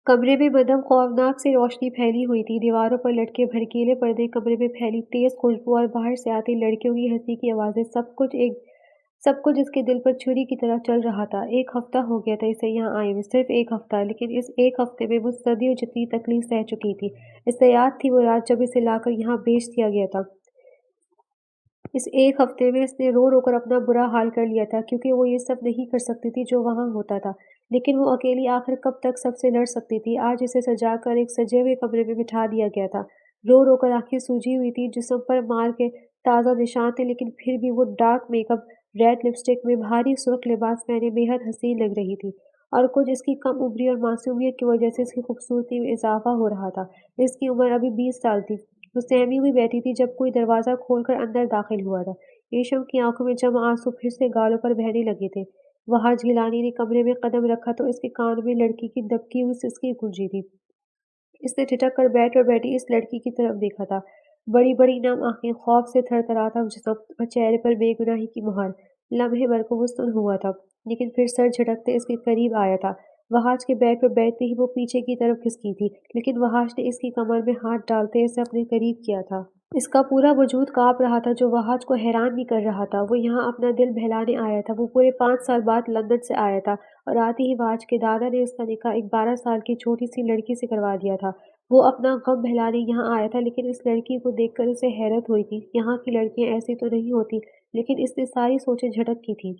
कमरे में मदम खौफनाक सी रोशनी फैली हुई थी। दीवारों पर लटके भड़कीले पर्दे, कमरे में फैली तेज खुशबू और बाहर से आती लड़कियों की हंसी की आवाजें, सब कुछ इसके दिल पर छुरी की तरह चल रहा था। 1 हफ्ता हो गया था इसे यहाँ आए हुए, सिर्फ 1 हफ्ता, लेकिन इस 1 हफ्ते में वो सदियों जितनी तकलीफ सह चुकी थी। इसे याद थी वो रात जब इसे लाकर यहाँ बेच दिया गया था। इस 1 हफ्ते में इसने रो-रो कर अपना बुरा हाल कर लिया था, क्योंकि वो ये सब नहीं कर सकती थी जो वहाँ होता था। लेकिन वो अकेली आखिर कब तक सबसे लड़ सकती थी? आज इसे सजाकर एक सजे हुए कमरे में बिठा दिया गया था। रो-रो कर आँखें सूजी हुई थी, जिस्म पर मार के ताज़ा निशान थे, लेकिन फिर भी वो डार्क मेकअप, रेड लिपस्टिक में भारी सुर्ख लिबास पहने बेहद हसीन लग रही थी। और कुछ इसकी कम उम्री और मासूमियत की वजह से इसकी खूबसूरती में इज़ाफ़ा हो रहा था। इसकी उम्र अभी 20 साल थी। वो सहमी हुई बैठी थी जब कोई दरवाज़ा खोलकर अंदर दाखिल हुआ था। येशम की आंखों में जमा आंसू फिर से गालों पर बहने लगे थे। वहाज गिलानी ने कमरे में कदम रखा तो इसके कान में लड़की की दबकी हुई सिसकी गूंजी थी। इसने ठिठक कर बैठी इस लड़की की तरफ देखा था। बड़ी-बड़ी नम आँखें, खौफ से थरथराता जिस्म और चेहरे पर बेगुनाही की मुहर। लम्हे भर को वो सुन्न हुआ था, लेकिन फिर सर झटकते इसके करीब आया था। वहाज के बेड पर बैठते ही वो पीछे की तरफ खिसकी थी, लेकिन वहाज ने इसकी कमर में हाथ डालते इसे अपने करीब किया था। इसका पूरा वजूद काँप रहा था, जो वहाज को हैरान भी कर रहा था। वो यहाँ अपना दिल बहलाने आया था। वो पूरे 5 साल बाद लंदन से आया था और आते ही वहाज के दादा ने उसका निकाह एक 12 साल की छोटी-सी लड़की से करवा दिया था। वो अपना गम बहलाने यहाँ आया था, लेकिन इस लड़की को देखकर उसे हैरत हुई थी। यहाँ की लड़कियाँ ऐसी तो नहीं होती, लेकिन इसने सारी सोचें झटक की थी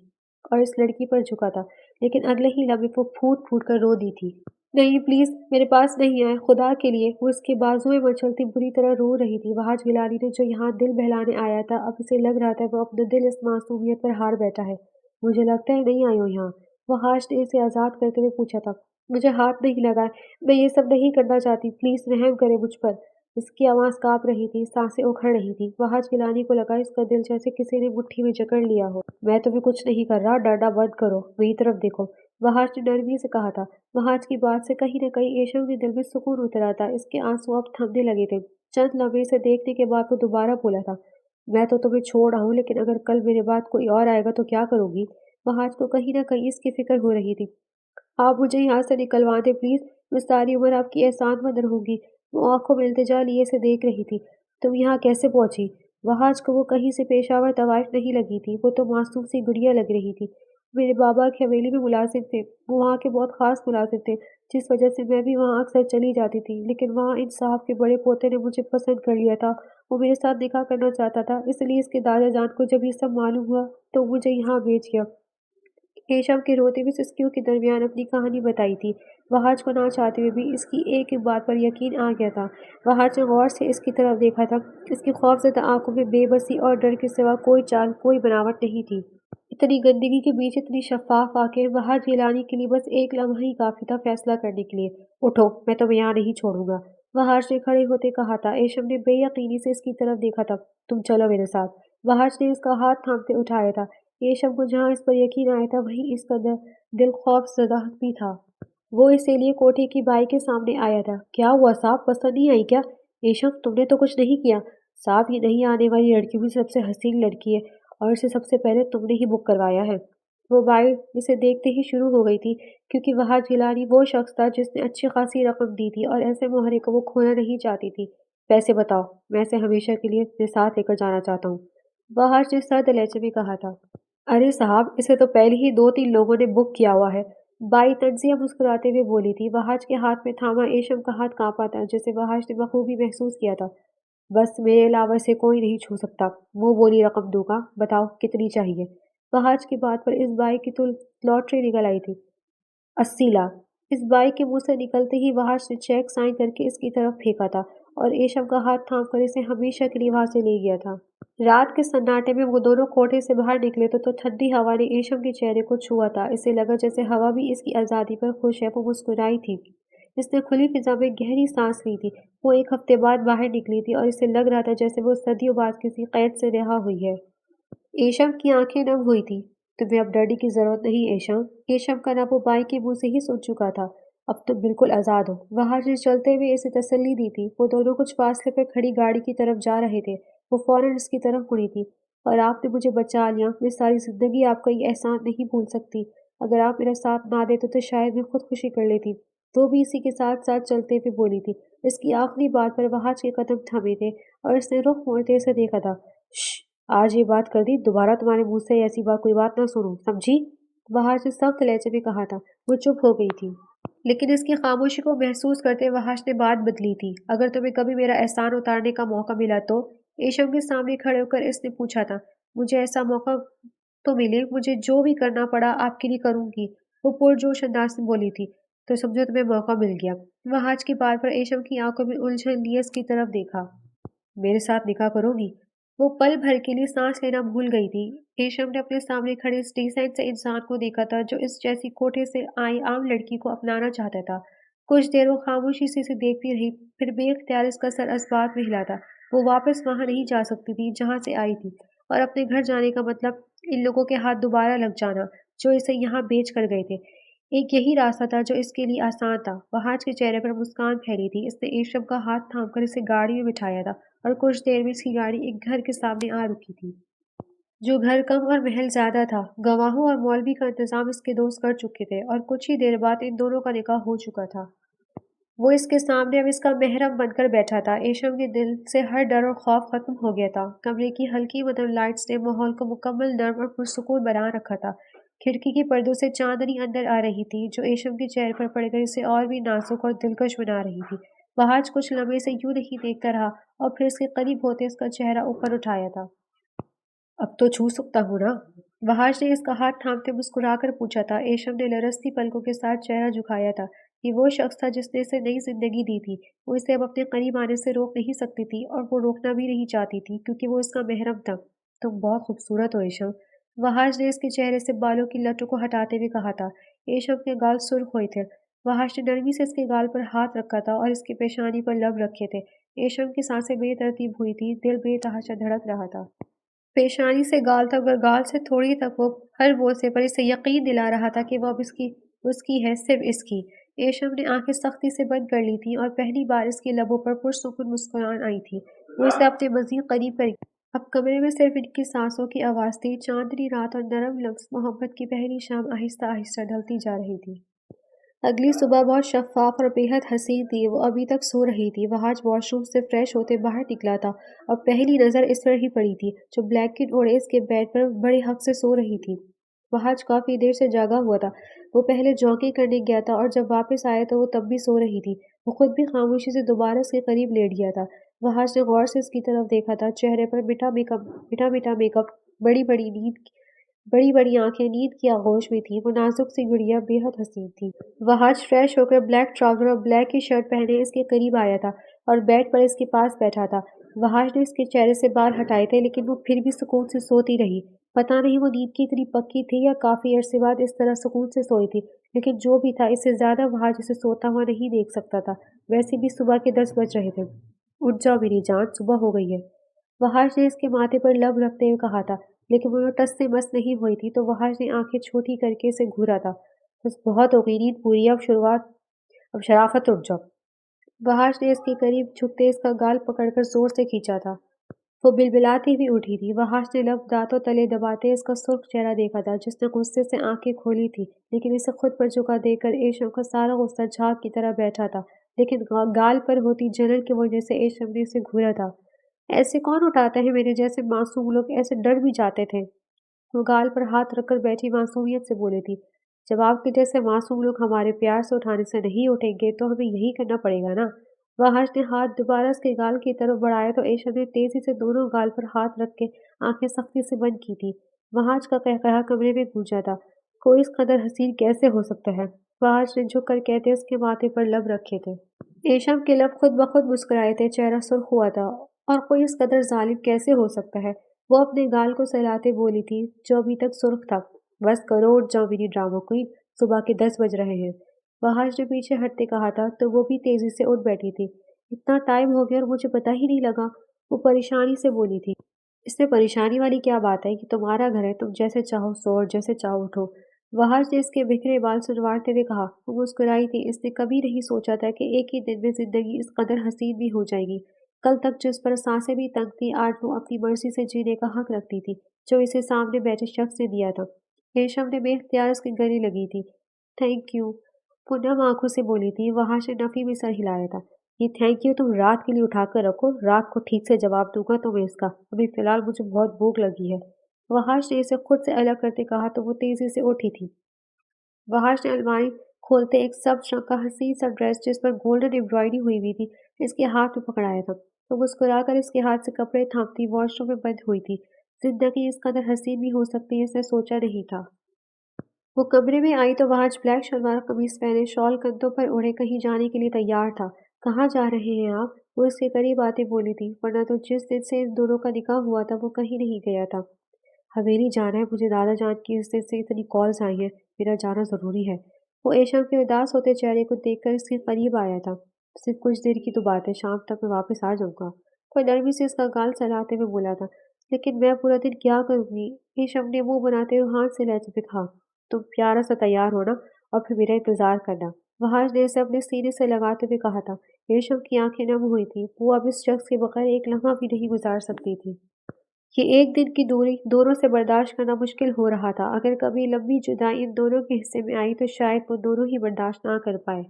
और इस लड़की पर झुका था। लेकिन अगले ही लम्हे वो फूट-फूट कर रो दी थी। नहीं, प्लीज़ मेरे पास नहीं आए, खुदा के लिए। वो इसके बाजुएं मचलती बुरी तरह रो रही थी। वहाज गिलानी ने जो यहाँ दिल बहलाने आया था, अब इसे लग रहा था वो अपना दिल इस मासूमियत पर हार बैठा है। मुझे लगता है नहीं आई हो यहाँ। वहाज ने इसे आज़ाद करते हुए पूछा था। मुझे हाथ नहीं लगाए, मैं ये सब नहीं करना चाहती, प्लीज़ रहम करें मुझ पर। इसकी आवाज़ काँप रही थी, सांसें उखड़ रही थी। वहाज गिलानी को लगा इसका दिल जैसे किसी ने मुट्ठी में जकड़ लिया हो। मैं तुम्हें कुछ नहीं कर रहा, डरना बंद करो, मेरी तरफ देखो, वहाज ने नरमी से कहा था। वहाज की बात से कहीं न कहीं येशव के दिल में सुकून उतरा था। इसके आंसू अब थमने लगे थे। चंद लम्हे इसे देखने के बाद वो दोबारा बोला था। मैं तो तुम्हें छोड़ रहा हूँ, लेकिन अगर कल मेरे बाद कोई और आएगा तो क्या करोगी? वहाज को कहीं न कहीं इसकी फिक्र हो रही थी। आप मुझे यहाँ से निकलवा दें प्लीज़, मैं सारी उम्र आपकी एहसानमंद रहूँगी। वो आँखों में इल्तिजा लिए इसे देख रही थी। तुम यहाँ कैसे पहुँची? वहाज को वो कहीं से पेशावर तवाइफ नहीं लगी थी, वो तो मासूम सी गुड़िया लग रही थी। मेरे बाबा की हवेली में मुलाजिम थे, वो वहाँ के बहुत ख़ास मुलाजिम थे, जिस वजह से मैं भी वहाँ अक्सर चली जाती थी। लेकिन वहाँ इन साहब के बड़े पोते ने मुझे पसंद कर लिया था, वो मेरे साथ निकाह करना चाहता था, इसलिए इसके दादा जान को जब ये सब मालूम हुआ, तो मुझे यहाँ भेज गया। केशव के रोते हुए सिसकियों के दरमियान अपनी कहानी बताई थी। वहाज को ना चाहते हुए भी इसकी एक एक बात पर यकीन आ गया था। वहाज ने गौर से इसकी तरफ देखा था। इसकी खौफज़दा आंखों में बेबसी और डर के सिवा कोई चाल, कोई बनावट नहीं थी। इतनी गंदगी के बीच इतनी शफ़ाफ़ आँखें, वहाज गिलानी के लिए बस एक लम्हा ही काफ़ी था फैसला करने के लिए। उठो, मैं तुम्हें यहाँ नहीं छोड़ूंगा। वहाज ने खड़े होते कहा था। एशम ने बेयकीनी से इसकी तरफ देखा था। तुम चलो मेरे साथ। वहाज ने इसका हाथ थामते उठाया था। येशम को जहाँ इस पर यकीन आया था, वहीं इसका दिल खौफज़दा भी था। वो इसके लिए कोठे की बाई के सामने आया था। क्या हुआ साहब, पसंद नहीं आई क्या? येशम, तुमने तो कुछ नहीं किया। साहब, ये नहीं आने वाली लड़कियों में सबसे हसीन लड़की है और इसे सबसे पहले तुमने ही बुक करवाया है। वो बाई इसे देखते ही शुरू हो गई थी, क्योंकि वहाज गिलानी वो शख्स था जिसने अच्छी खासी रकम दी थी और ऐसे मोहरे को वो खोना नहीं चाहती थी। पैसे बताओ, मैं इसे हमेशा के लिए अपने साथ लेकर जाना चाहता हूँ। वहाज ने सर्द लहजे में कहा था। अरे साहब, इसे तो पहले ही 2-3 लोगों ने बुक किया हुआ है। बाई तंजिया मुस्कुराते हुए बोली थी। वहाज के हाथ में थामा एशम का हाथ कांपा था, जिसे वहाज ने बखूबी महसूस किया था। बस मेरे अलावा इसे कोई नहीं छू सकता। मुंह बोली रकम दूंगा, बताओ कितनी चाहिए? वहाज की बात पर इस बाई की तो लॉटरी निकल आई थी। 80 लाख। इस बाई के मुंह से निकलते ही वहाज ने चेक साइन करके इसकी तरफ फेंका था और एशम का हाथ थाम कर इसे हमेशा के लिए वहां से ले गया था। रात के सन्नाटे में वो दोनों कोठे से बाहर निकले तो ठंडी हवा ने एशम के चेहरे को छुआ था। इसे लगा जैसे हवा भी इसकी आज़ादी पर खुश है। वो मुस्कुराई थी। इसने खुली फिजा में गहरी सांस ली थी। वो 1 हफ्ते बाद बाहर निकली थी और इसे लग रहा था जैसे वो सदियों बाद किसी कैद से रिहा हुई है। एशम की आंखें नम हुई थी। तुम्हें अब डरने की जरूरत नहीं एशम। एशम का नाम वो बाई के मुंह से ही सुन चुका था। अब तुम बिल्कुल आज़ाद हो। वहाज ने चलते हुए इसे तसल्ली दी थी। वो दोनों कुछ फासले पर खड़ी गाड़ी की तरफ जा रहे थे। वो फौरन इसकी तरफ मुड़ी थी। और आपने मुझे बचा लिया। मैं सारी जिंदगी आपका ये एहसान नहीं भूल सकती। अगर आप मेरा साथ ना देते तो शायद मैं खुदकुशी कर लेती। वो भी इसी के साथ साथ चलते हुए बोली थी। इसकी आखिरी बात पर वहाज के कदम थमे थे और उसने रुख मोड़ते से देखा था। श्श, आज ये बात कर दी, दोबारा तुम्हारे मुंह से ऐसी बात कोई बात ना सुनूं, समझी? वहाज ने सख्त लहजे में कहा था। वो चुप हो गई थी, लेकिन इसकी खामोशी को महसूस करते वहाज ने बात बदली थी। अगर तुम्हें कभी मेरा एहसान उतारने का मौका मिला तो? एशम के सामने खड़े होकर इसने पूछा था। मुझे ऐसा मौका तो मिले, मुझे जो भी करना पड़ा आपके लिए करूंगी, वो पुरजोश अंदाज में बोली थी। तो समझो तुम्हें मौका मिल गया। वहाज की बात पर एशम की आंखों में उलझन लिए इसकी तरफ देखा। मेरे साथ निकाह करोगी? वो पल भर के लिए सांस लेना भूल गई थी। केशव ने अपने सामने खड़े इस डिसेंट से इंसान को देखा था जो इस जैसी कोठे से आई आम लड़की को अपनाना चाहता था। कुछ देर वो खामोशी से इसे देखती रही, फिर बेख्तियार इसका सर असबाब में हिला था। वो वापस वहां नहीं जा सकती थी जहां से आई थी, और अपने घर जाने का मतलब इन लोगों के हाथ दोबारा लग जाना जो इसे यहाँ बेच कर गए थे। एक यही रास्ता था जो इसके लिए आसान था। वहाज के चेहरे पर मुस्कान फैली थी। इसने एशम का हाथ थामकर इसे गाड़ी में बिठाया था और कुछ देर में इसकी गाड़ी एक घर के सामने आ रुकी थी, जो घर कम और महल ज्यादा था। गवाहों और मौलवी का इंतजाम इसके दोस्त कर चुके थे और कुछ ही देर बाद इन दोनों का निकाह हो चुका था। वो इसके सामने अब इसका महरम बनकर बैठा था। एशम के दिल से हर डर और खौफ खत्म हो गया था। कमरे की हल्की मदर लाइट्स ने माहौल को मुकम्मल नर्म और पुरसुकून बना रखा था। खिड़की के पर्दों से चांदनी अंदर आ रही थी जो एशम के चेहरे पर पड़कर इसे और भी नाजुक और दिलकश बना रही थी। वहाज कुछ लम्हे से यूं नहीं देखता रहा और फिर इसके करीब होते इसका चेहरा ऊपर उठाया था। अब तो छू सकता हूँ ना? वहाज ने इसका हाथ थामते मुस्कुराकर पूछा था। एशम ने लरसती पलकों के साथ चेहरा झुकाया था। ये वो शख्स था जिसने इसे नई जिंदगी दी थी। वो इसे अब अपने करीब आने से रोक नहीं सकती थी और वो रोकना भी नहीं चाहती थी क्योंकि वो इसका महरम था। तुम बहुत खूबसूरत हो एशम। वहाज ने इसके चेहरे से बालों की लटों को हटाते हुए कहा था। एशम के गाल सुर्ख हुए थे। वहाज ने नरमी से इसके गाल पर हाथ रखा था और इसकी पेशानी पर लब रखे थे। एशम की सांसें बेतरतीब हुई थी, दिल बेतहाशा धड़क रहा था। पेशानी से गाल तक और गाल से थोड़ी तक वो हर बोसे पर इसे यकीन दिला रहा था कि वो अब इसकी उसकी है, सिर्फ इसकी। एशम ने आंखें सख्ती से बंद कर ली थी और पहली बार इसके लबों पर पुरसुकून मुस्कुराहट आई थी। वो इसे अपने मज़ीद करीब कर। अब कमरे में सिर्फ इनकी सांसों की आवाज़ थी। चांदनी रात और नरम लम्स मोहब्बत की पहली शाम आहिस्ता आहिस्ता ढलती जा रही थी। अगली सुबह बहुत शफ़ाफ़ और बेहद हसीन थी। वो अभी तक सो रही थी। वह आज वॉशरूम से फ्रेश होते बाहर निकला था और पहली नज़र इस पर ही पड़ी थी, जो ब्लैंकेट ओढ़े इसके बेड पर बड़े हक से सो रही थी। वह आज काफ़ी देर से जागा हुआ था। वो पहले जॉगिंग करने गया था और जब वापस आया तो वो तब भी सो रही थी। वो खुद भी खामोशी से दोबारा उसके करीब लेट गया था। वह आज ने गौर से उसकी तरफ देखा था। चेहरे पर मीठा मीठा मेकअप, बड़ी बड़ी नींद बड़ी-बड़ी आँखें नींद की आगोश में थीं। वो नाजुक सी गुड़िया बेहद हसीन थी। वह आज फ्रेश होकर ब्लैक ट्राउज़र और ब्लैक ही शर्ट पहने इसके करीब आया था और बेड पर इसके पास बैठा था। वहाज ने इसके चेहरे से बाल हटाए थे, लेकिन वो फिर भी सुकून से सोती रही। पता नहीं वो नींद की इतनी पक्की थी या काफ़ी अरसे बाद इस तरह सुकून से सोई थी, लेकिन जो भी था, इससे ज़्यादा वहाज इसे सोता हुआ नहीं देख सकता था। वैसे भी सुबह के 10 बज रहे थे। उठ जाओ मेरी जान, सुबह हो गई है। वहाज ने इसके माथे पर लब रखते हुए कहा था, लेकिन वो टस से मस नहीं हुई थी, तो वहाज ने आंखें छोटी करके इसे घूरा था। बस बहुत हो गई नींद पूरी, अब शराफत उठ जाओ। वहाज ने इसके करीब झुकते इसका गाल पकड़कर जोर से खींचा था। वो बिलबिलाती हुई उठी थी। वहाज ने लब दांतों तले दबाते इसका सुर्ख चेहरा देखा था, जिसने गुस्से से आंखें खोली थी, लेकिन इसे खुद पर झुका देकर एशम का सारा गुस्सा झाग की तरह बैठा था। लेकिन गाल पर होती जलन की वजह से एशम ने इसे घूरा था। ऐसे कौन उठाता है? मेरे जैसे मासूम लोग ऐसे डर भी जाते थे। वो गाल पर हाथ रखकर बैठी मासूमियत से बोली थी। जब आपके जैसे मासूम लोग हमारे प्यार से उठाने से नहीं उठेंगे तो हमें यही करना पड़ेगा ना। वहाज ने हाथ दोबारा उसके गाल की तरफ बढ़ाया तो एशा ने तेजी से दोनों गाल पर हाथ रख के आंखें सख्ती से बंद की थी। वहाज का कहकहा कमरे में गूंजा था। कोई इस कदर हसीन कैसे हो सकता है? वहाज ने झुक कर कहते उसके माथे पर लब रखे थे। एशम के लब खुद ब खुद मुस्कुराए थे, चेहरा सुर्ख हुआ था। और कोई इस कदर जालिम कैसे हो सकता है? वो अपने गाल को सहलाते बोली थी, जो अभी तक सुर्ख था। बस करो, उठ जाओ मेरी ड्रामा क्वीन, सुबह के 10 बज रहे हैं। वहाज ने पीछे हटते कहा था तो वो भी तेजी से उठ बैठी थी। इतना टाइम हो गया और मुझे पता ही नहीं लगा, वो परेशानी से बोली थी। इसमें परेशानी वाली क्या बात है कि तुम्हारा घर है, तुम जैसे चाहो सो और जैसे चाहो उठो। वहाज ने इसके बिखरे बाल सुनवारते हुए कहा। वो मुस्कुराई थी। इसने कभी नहीं सोचा था कि एक ही दिन में जिंदगी इस कदर हसीन भी हो जाएगी। कल तक जिस पर सांसें भी तंग थी, आज वो अपनी मर्जी से जीने का हक रखती थी, जो इसे सामने बैठे शख्स ने दिया था। रेशम ने बेख्तियार उसके गले लगी थी। Thank you. पूनम आंखों से बोली थी। वहां से नफी में सर हिलाया था। ये थैंक यू तुम रात के लिए उठा कर रखो, रात को ठीक से जवाब दूंगा तुम्हें इसका। अभी फिलहाल मुझे बहुत भूख लगी है। वहाश ने इसे खुद से अलग करते कहा तो वो तेजी से उठी थी। वहाश ने अलमारी खोलते एक सब रंग का हसीन सा ड्रेस जिस पर गोल्डन एम्ब्रॉयडरी हुई हुई थी इसके हाथ में पकड़ाया था। तो मुस्कुराकर इसके हाथ से कपड़े थामती वॉशरूम में बंद हुई थी। जिंदगी इस कदर हसीन भी हो सकती है इसने सोचा नहीं था। वो कमरे में आई तो वहां ब्लैक शलवार कमीज पहने शॉल कंधों पर ओढ़े कहीं जाने के लिए तैयार था। कहाँ जा रहे हैं आप? वो इसके करीब आते बोली थी, वरना तो जिस दिन से इन दोनों का निकाह हुआ था वो कहीं नहीं गया था। हवेली जाना है मुझे, दादा जान की इस दिन से इतनी कॉल्स आई हैं, मेरा जाना जरूरी है। वो एशम के उदास होते चेहरे को देखकर इसके करीब आया था। सिर्फ कुछ देर की तो बात है, शाम तक मैं वापस आ जाऊंगा। कोई नरमी से इसका गाल सहलाते हुए बोला था। लेकिन मैं पूरा दिन क्या करूंगी? एशम ने मुंह बनाते हुए हाथ से लहजे पे कहा। तुम प्यारा सा तैयार होना और फिर मेरा इंतजार करना। वहाज ने इसे अपने सीने से लगाते हुए कहा था। रेशम की आंखें नम हुई थी। वो अब इस शख्स के बगैर एक लम्हा भी नहीं गुजार सकती थी। ये एक दिन की दूरी दोनों से बर्दाश्त करना मुश्किल हो रहा था। अगर कभी लंबी जुदाई इन दोनों के हिस्से में आई तो शायद वो दोनों ही बर्दाश्त ना कर पाए।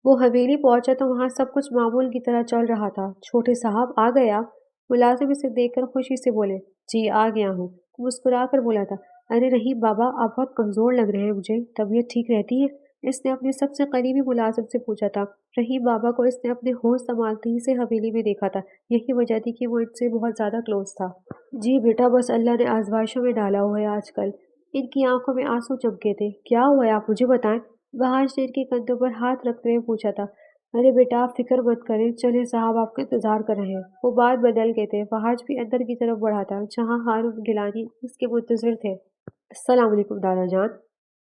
वो हवेली पहुंचा तो वहां सब कुछ मामूल की तरह चल रहा था। छोटे साहब आ गया? मुलाजिम इसे देखकर खुशी से बोले। जी आ गया हूँ। मुस्कुरा कर बोला था। अरे रहीम बाबा, आप बहुत कमजोर लग रहे हैं मुझे, तबीयत ठीक रहती है? इसने अपने सबसे करीबी मुलाजिम से पूछा था। रहीम बाबा को इसने अपने होश संभालते ही से हवेली में देखा था। यही वजह थी कि वो इनसे बहुत ज्यादा क्लोज था। जी बेटा, बस अल्लाह ने आजमाइशों में डाला हुआ है आजकल। इनकी आंखों में आंसू चमके थे। क्या हुआ है आप मुझे बताएं? वहाज ने इनके कंधों पर हाथ रखते हुए पूछा था। अरे बेटा आप फिक्र मत करें, चले साहब आपका इंतजार कर रहे हैं। वो बात बदल गए थे। वहाज भी अंदर की तरफ बढ़ा था जहाँ हारून गिलानी उसके मुंतजिर थे। अस्सलाम वालेकुम दादा जान।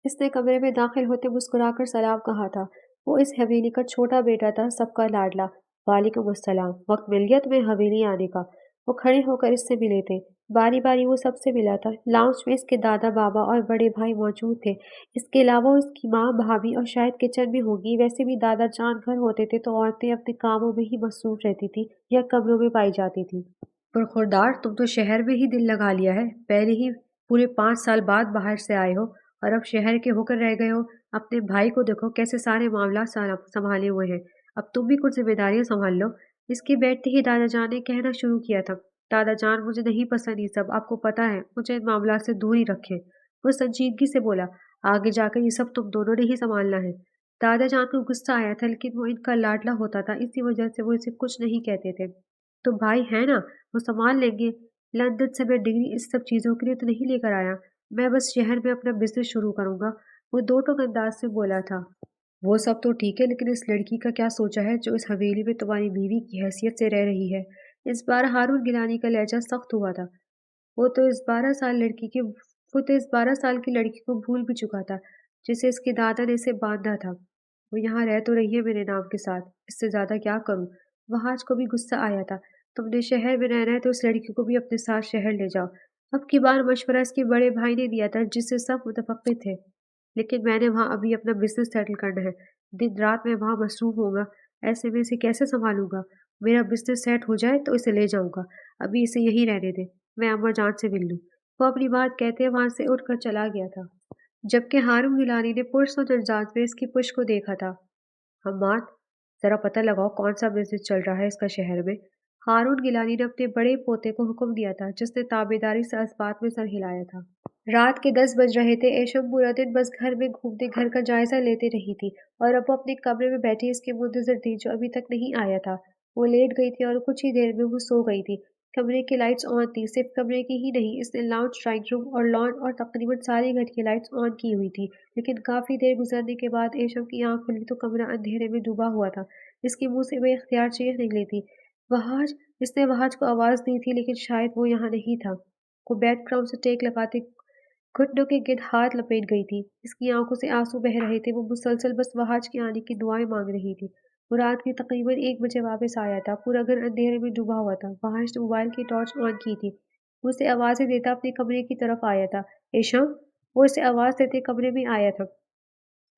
इसने कमरे में दाखिल होते मुस्कुराकर सलाम कहा था। वो इस हवेली का छोटा बेटा था, सबका लाडला। वालेकुम अस्सलाम। वक्त मिल गया तुम्हें हवेली आने का? वो खड़े होकर इससे मिले थे। बारी बारी वो सबसे मिला था। लाउंज में इसके दादा बाबा और बड़े भाई मौजूद थे। इसके अलावा उसकी माँ भाभी और शायद किचन में होगी। वैसे भी दादा जान घर होते थे तो औरतें अपने कामों में ही मसरूफ रहती थी या कमरों में पाई जाती थी। पर खुरदार, तुम तो शहर में ही दिल लगा लिया है। पहले ही पूरे 5 साल बाद बाहर से आए हो और अब शहर के होकर रह गए हो। अपने भाई को देखो कैसे सारे मामला संभाले हुए हैं। अब तुम भी कुछ जिम्मेदारियां संभाल लो। इसके बैठते ही दादा जान ने कहना शुरू किया था। दादा जान मुझे नहीं पसंद ये सब, आपको पता है, मुझे इन मामला से दूर ही रखे। वो संजीदगी से बोला। आगे जाकर ये सब तुम दोनों ने ही संभालना है। दादा जान को गुस्सा आया था लेकिन वो इनका लाडला होता था, इसी वजह से वो इसे कुछ नहीं कहते थे। तो भाई है ना, वो संभाल लेंगे। लंदन से मैं डिग्री इस सब चीज़ों के लिए तो नहीं लेकर आया। मैं बस शहर में अपना बिजनेस शुरू करूंगा। वो दो टोक अंदाज से बोला था। वो सब तो ठीक है लेकिन इस लड़की का क्या सोचा है जो इस हवेली में तुम्हारी बीवी की हैसियत से रह रही है? इस बार हारून गिलानी का लहजा सख्त हुआ था। वो तो इस 12 साल की लड़की को भूल भी चुका था जिसे इसके दादा ने इसे बांधा था। वो यहाँ रह तो रही है मेरे नाम के साथ, इससे ज्यादा क्या करूं? वहाज को भी गुस्सा आया था। तुमने शहर में रहना है तो इस लड़की को भी अपने साथ शहर ले जाओ। अब की बार मशवरा इसके बड़े भाई ने दिया था जिससे सब मुतफक्किर थे। लेकिन मैंने वहाँ अभी अपना बिजनेस सेटल करना है। दिन रात मैं वहाँ मसरूफ होऊंगा। ऐसे में इसे कैसे संभालूंगा? मेरा बिजनेस सेट हो जाए तो इसे ले जाऊंगा। अभी इसे यहीं रहने दे, मैं अम्मा जान से मिल लूं। वो अपनी बात कहते वहां से उठकर चला गया था। जबकि हारून गिलानी ने पुरसों अंदाज में इसकी पुश को देखा था। हम्माद, जरा पता लगाओ कौन सा बिजनेस चल रहा है इसका शहर में। हारून गिलानी ने अपने बड़े पोते को हुक्म दिया था जिसने ताबेदारी से इस बात में सर हिलाया था। रात के 10 बज रहे थे। एशम पूरा दिन बस घर में घूमते घर का जायजा लेते रही थी और अब वो अपने कमरे में बैठी इसके मुंतजर थी जो अभी तक नहीं आया था। वो लेट गई थी और कुछ ही देर में वो सो गई थी। कमरे की लाइट्स ऑन थी। सिर्फ कमरे की ही नहीं, इसने लाउंज, ड्राइंग रूम और लॉन और तकरीबन सारे घर की लाइट्स ऑन की हुई थी। लेकिन काफी देर गुजरने के बाद एशम की आंख खुली तो कमरा अंधेरे में डूबा हुआ था। इसके मुंह से बेख्तियार चीख निकली थी। वहाज। इसने वहाज को आवाज दी थी लेकिन शायद वो यहाँ नहीं था। वो बैकग्राउंड से टेक लगाते घुटनों के गिर्द हाथ लपेट गई थी। इसकी आंखों से आंसू बह रहे थे। वो मुसलसल बस वहाज के आने की दुआएं मांग रही थी। वो रात के तकरीबन 1 बजे वापस आया था। पूरा घर अंधेरे में डूबा हुआ था। वहाज ने मोबाइल की टॉर्च ऑन की थी। वो उसे आवाजें देता अपने कमरे की तरफ आया था। एशम। वो उसे आवाज देते कमरे में आया था।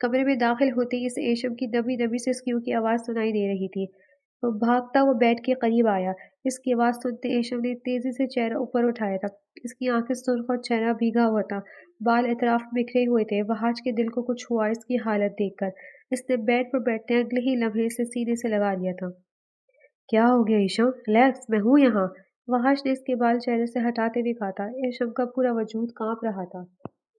कमरे में दाखिल होते ही इसे एशम की दबी दबी से सिसकियों की आवाज सुनाई दे रही थी। वो भागता वो बेड के करीब आया। इसकी आवाज सुनते एशम ने तेजी से चेहरा ऊपर उठाया था। इसकी आंखें सुर्ख और चेहरा भीगा हुआ था। बाल इतराफ बिखरे हुए थे। वहाज के दिल को कुछ हुआ इसकी हालत देखकर। اس نے بیڈ پر بیٹھتے اگلے ہی لمحے اسے سینے سے لگا لیا تھا۔ کیا ہو گیا ایشم؟ ریلیکس، میں ہوں یہاں۔ وحش نے اس کے بال چہرے سے ہٹاتے ہوئے کہا تھا۔ ایشم کا پورا وجود کانپ رہا تھا۔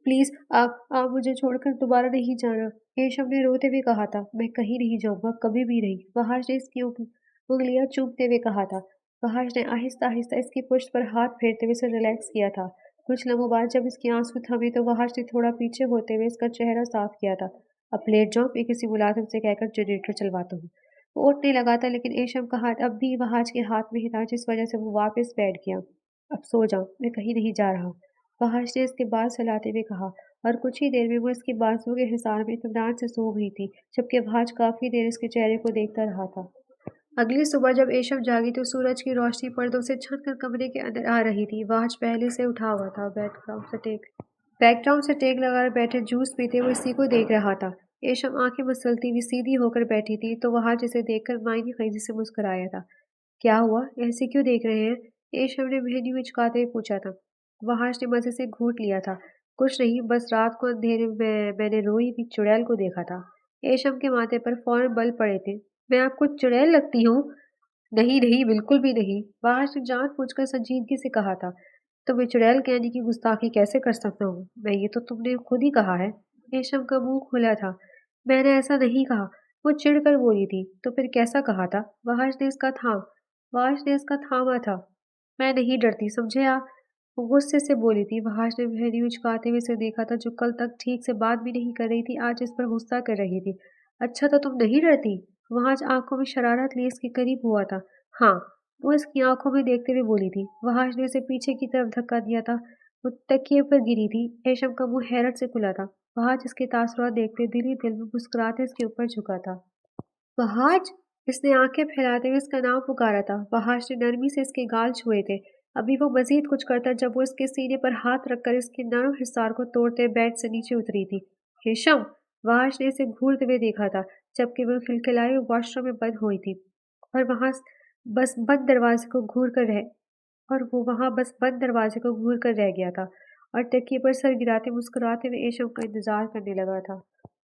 پلیز آپ مجھے چھوڑ کر دوبارہ نہیں جانا، ایشم نے روتے ہوئے کہا تھا۔ میں کہیں نہیں جاؤں گا، کبھی بھی نہیں، وحش نے اس کی انگلیاں چومتے ہوئے کہا تھا۔ وحش نے آہستہ آہستہ اس کی پشت پر ہاتھ پھیرتے ہوئے اسے ریلیکس کیا تھا۔ کچھ لمحوں بعد جب اس کی آنسو تھمی تو وحش نے تھوڑا پیچھے ہوتے ہوئے اس کا چہرہ صاف کیا تھا۔ اب لیٹ جاؤ، میں کسی ملازم سے کہہ کر جنریٹر چلواتا ہوں۔ وہ اٹھنے لگا تھا لیکن ایشم کا ہاتھ اب بھی وحش کے ہاتھ میں ہی تھا، جس وجہ سے وہ واپس بیٹھ گیا۔ اب سو جاؤ، میں کہیں نہیں جا رہا، وحش نے اس کے بال سلاتے ہوئے کہا، اور کچھ ہی دیر میں وہ اس کے بازو کے حصار میں اطمینان سے سو گئی تھی، جبکہ وحش کافی دیر اس کے چہرے کو دیکھتا رہا تھا۔ اگلی صبح جب ایشم جاگی تو سورج کی روشنی پردوں سے چھن کر کمرے کے اندر آ رہی تھی۔ وحش پہلے سے اٹھا ہوا تھا، بیک گراؤنڈ سے ٹیک لگا کر بیٹھے جوس پیتے وہ اسی کو دیکھ رہا تھا۔ ایشم آنکھیں مسلتی ہوئی سیدھی ہو کر بیٹھی تھی تو وحش اسے دیکھ کر معنی خیزی سے مسکرایا تھا۔ کیا ہوا؟ ایسے کیوں دیکھ رہے ہیں؟ ایشم نے مہنی میں چکاتے ہوئے پوچھا تھا۔ وحش نے مزے سے گھونٹ لیا تھا۔ کچھ نہیں، بس رات کو اندھیرے میں نے روئی ہوئی چڑیل کو دیکھا تھا۔ ایشم کے ماتھے پر فوراً بل پڑے تھے۔ میں آپ کو چڑیل لگتی ہوں؟ نہیں نہیں، بالکل بھی نہیں، وحش نے جان بوجھ کر سنجیدگی سے کہا تھا۔ تو میں چڑیل کہنے کی گستاخی کیسے کر سکتا ہوں؟ میں یہ تو تم نے خود ہی کہا ہے۔ ایشم کا منہ کھلا تھا۔ میں نے ایسا نہیں کہا، وہ چڑ کر بولی تھی۔ تو پھر کیسا کہا تھا؟ وحش نے اس کا تھاما تھا۔ میں نہیں ڈرتی، سمجھے آپ؟ وہ غصے سے بولی تھی۔ وحش نے مہنی اچکاتے ہوئے اسے دیکھا تھا، جو کل تک ٹھیک سے بات بھی نہیں کر رہی تھی، آج اس پر غصہ کر رہی تھی۔ اچھا تو تم نہیں ڈرتی؟ وحش آنکھوں میں شرارت لیے اس کے قریب ہوا تھا۔ ہاں، وہ اس کی آنکھوں میں دیکھتے ہوئے بولی تھی۔ وحش نے اسے پیچھے کی طرف دھکا دیا تھا۔ وہ تکیے پر گری تھی۔ ایشم کا منہ حیرت سے کھلا تھا۔ وحش اس کے تاثرات دیکھتے دل ہی دل میں مسکراتے اس کے اوپر جھکا تھا۔ وحش! اس نے آنکھیں پھیلاتے ہوئے اس کا نام پکارا تھا۔ وحش نے نرمی سے اس کے گال چھوئے تھے۔ ابھی وہ مزید کچھ کرتا جب وہ اس کے سینے پر ہاتھ رکھ کر اس کے نرم حصار کو توڑتے بیڈ سے نیچے اتری تھی۔ ایشم! وحش نے اسے گھورتے ہوئے دیکھا تھا، جبکہ وہ کھلکھلائے واش روم میں بند ہوئی تھی، اور وہاں بس بند دروازے کو گھور کر رہ گیا تھا، اور تکیے پر سر گراتے مسکراتے ہوئے ایشم کا انتظار کرنے لگا تھا۔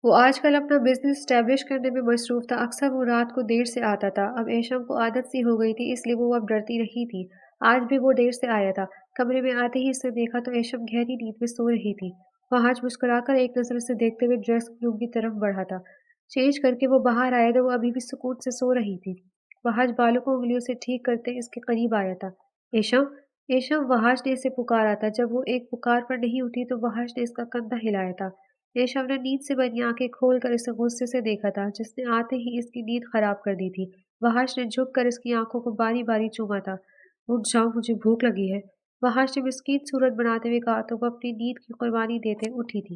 وہ آج کل اپنا بزنس اسٹیبلش کرنے میں مصروف تھا۔ اکثر وہ رات کو دیر سے آتا تھا۔ اب ایشم کو عادت سی ہو گئی تھی، اس لیے وہ اب ڈرتی نہیں تھی۔ آج بھی وہ دیر سے آیا تھا۔ کمرے میں آتے ہی اس نے دیکھا تو ایشم گہری نیند میں سو رہی تھی۔ وحش مسکرا کر ایک نظر اسے دیکھتے ہوئے ڈریسنگ روم کی طرف بڑھا تھا۔ چینج کر کے وہ باہر آیا تو وہ ابھی بھی سکون سے سو رہی تھی۔ وحش بالوں کو انگلیوں سے ٹھیک کرتے اس کے قریب آیا تھا۔ ایشم! ایشم! وحش نے اسے پکارا تھا۔ جب وہ ایک پکار پر نہیں اٹھی تو وحش نے اس کا کندھا ہلایا تھا۔ ایشم نے نیند سے بنی آنکھیں کھول کر اسے غصے سے دیکھا تھا، جس نے آتے ہی اس کی نیند خراب کر دی تھی۔ وحش نے جھک کر اس کی آنکھوں کو باری باری چوما تھا۔ اٹھ جاؤ، مجھے بھوک لگی ہے، وحش نے مسکین صورت بناتے ہوئے کہا تو وہ اپنی نیند کی قربانی دیتے اٹھی تھی۔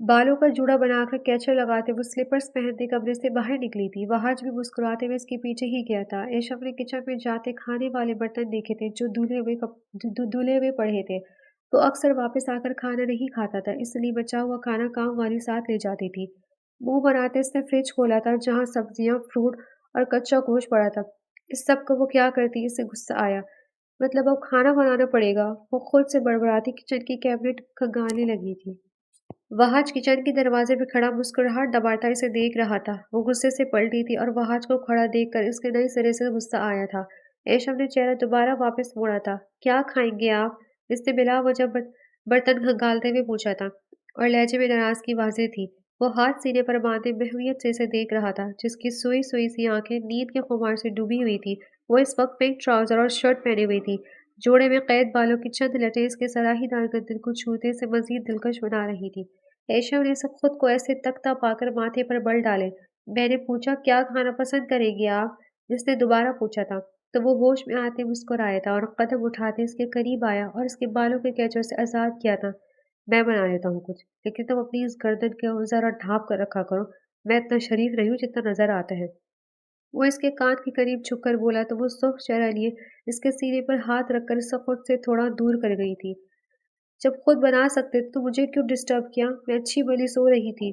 بالوں کا جوڑا بنا کر کیچر لگاتے وہ سلیپرز پہنتے کمرے سے باہر نکلی تھی۔ وحش بھی مسکراتے ہوئے اس کے پیچھے ہی گیا تھا۔ ایشم نے کچن میں جاتے کھانے والے برتن دیکھے تھے جو دھلے ہوئے پڑے تھے۔ وہ اکثر واپس آ کر کھانا نہیں کھاتا تھا، اس لیے بچا ہوا کھانا کام والی ساتھ لے جاتی تھی۔ منہ بناتے اس نے فریج کھولا تھا جہاں سبزیاں، فروٹ اور کچا گوشت پڑا تھا۔ اس سب کو وہ کیا کرتی، اسے غصہ آیا۔ مطلب اب کھانا بنانا پڑے گا؟ وہ خود سے بڑبڑاتی کچن کی کیبنٹ کھنگانے لگی تھی۔ وحش کچن کے دروازے پہ کھڑا مسکراہٹ دباتا اسے دیکھ رہا تھا۔ وہ غصے سے پلٹی تھی اور وحش کو کھڑا دیکھ کر اس کے نئے سرے سے غصہ آیا تھا۔ ایشم نے چہرہ دوبارہ واپس موڑا تھا۔ کیا کھائیں گے آپ؟ اس نے بلا وجہ برتن کھنگالتے ہوئے پوچھا تھا، اور لہجے میں ناراضگی واضح تھی۔ وہ ہاتھ سینے پر باندھے محویت سے اسے دیکھ رہا تھا، جس کی سوئی سوئی سی آنکھیں نیند کے خمار سے ڈوبی ہوئی تھی۔ وہ اس وقت پنک ٹراؤزر اور شرٹ پہنے ہوئی تھی۔ جوڑے میں قید بالوں کی چند لٹیں اس کے سراہی دار گردن کو چھوتے سے مزید دلکش بنا رہی تھی۔ ایشم نے سب خود کو ایسے تختہ پا کر ماتھے پر بل ڈالے۔ میں نے پوچھا کیا کھانا پسند کریں گے آپ؟ جس نے دوبارہ پوچھا تھا تو وہ ہوش میں آتے مسکرایا تھا اور قدم اٹھاتے اس کے قریب آیا اور اس کے بالوں کے کیچر سے آزاد کیا تھا۔ میں بنا لیتا ہوں کچھ، لیکن تم اپنی اس گردن کو ذرا ڈھانپ کر رکھا کرو، میں اتنا شریف نہیں ہوں جتنا نظر آتا ہے۔ وہ اس کے کان کے قریب جھک کر بولا تو وہ سرخ چہرہ لیے اس کے سینے پر ہاتھ رکھ کر اسے خود سے تھوڑا دور کر گئی تھی۔ جب خود بنا سکتے تو مجھے کیوں ڈسٹرب کیا؟ میں اچھی بھلی سو رہی تھی۔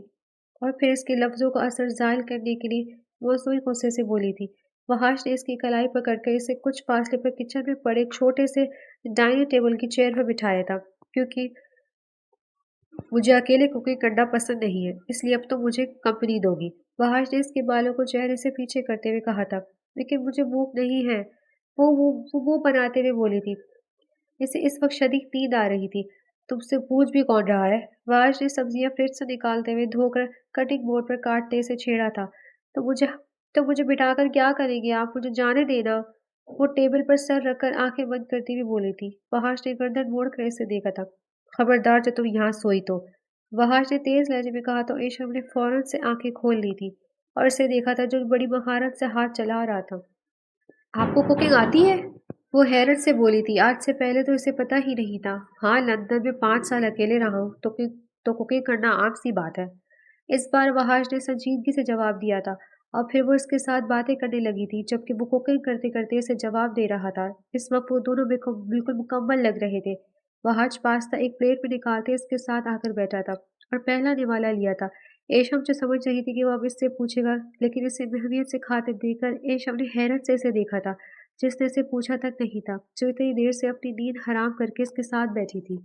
اور پھر اس کے لفظوں کا اثر زائل کرنے کے لیے موسمی غصے سے بولی تھی۔ وحش نے اس کی کلائی پکڑ کر اسے کچھ فاصلے پر کچن میں پڑے ایک چھوٹے سے ڈائننگ ٹیبل کی چیئر پر بٹھایا تھا، کیونکہ मुझे अकेले कुकिंग करना पसंद नहीं है, इसलिए अब तो मुझे कंपनी दोगी। वहाश ने इसके बालों को चेहरे से पीछे करते हुए कहा था। लेकिन मुझे भूख नहीं है, वो बनाते हुए बोली थी। इसे इस वक्त शदीद नींद आ रही थी। तुमसे पूछ भी कौन रहा है? वहाश ने सब्जियां फ्रिज से निकालते हुए धोकर कटिंग बोर्ड पर काटने से छेड़ा था। तो मुझे तो मुझे बिठाकर क्या करेंगे आप? मुझे जाने देना। वो टेबल पर सर रखकर आंखें बंद करती हुई बोली थी। वहाश ने गर्दन मोड़कर इसे देखा था। खबरदार जो तुम यहाँ सोई तो। वहाश ने तेज लहजे में कहा तो ईशम ने फौरन से आंखें खोल ली थी और इसे देखा था जो बड़ी महारत से हाथ चला रहा था। आपको कुकिंग आती है? वो हैरत से बोली थी। आज से पहले तो इसे पता ही नहीं था। हाँ, लंदन में 5 साल अकेले रहा हूँ तो कुकिंग करना आम सी बात है। इस बार वहाश ने संजीदगी से जवाब दिया था और फिर वो इसके साथ बातें करने लगी थी जबकि वो कुकिंग करते करते इसे जवाब दे रहा था। इस वक्त वो दोनों बिल्कुल मुकम्मल लग रहे थे। वहाश पास्ता एक प्लेट में निकालते इसके साथ आकर बैठा था और पहला निवाला लिया था। एशम जो समझ रही थी कि वो अब इससे पूछेगा, लेकिन इसे महमियत से खाते देखकर एशम ने हैरत से इसे देखा था, जिसने इसे पूछा तक नहीं था, जो इतनी देर से अपनी नींद हराम करके इसके साथ बैठी थी।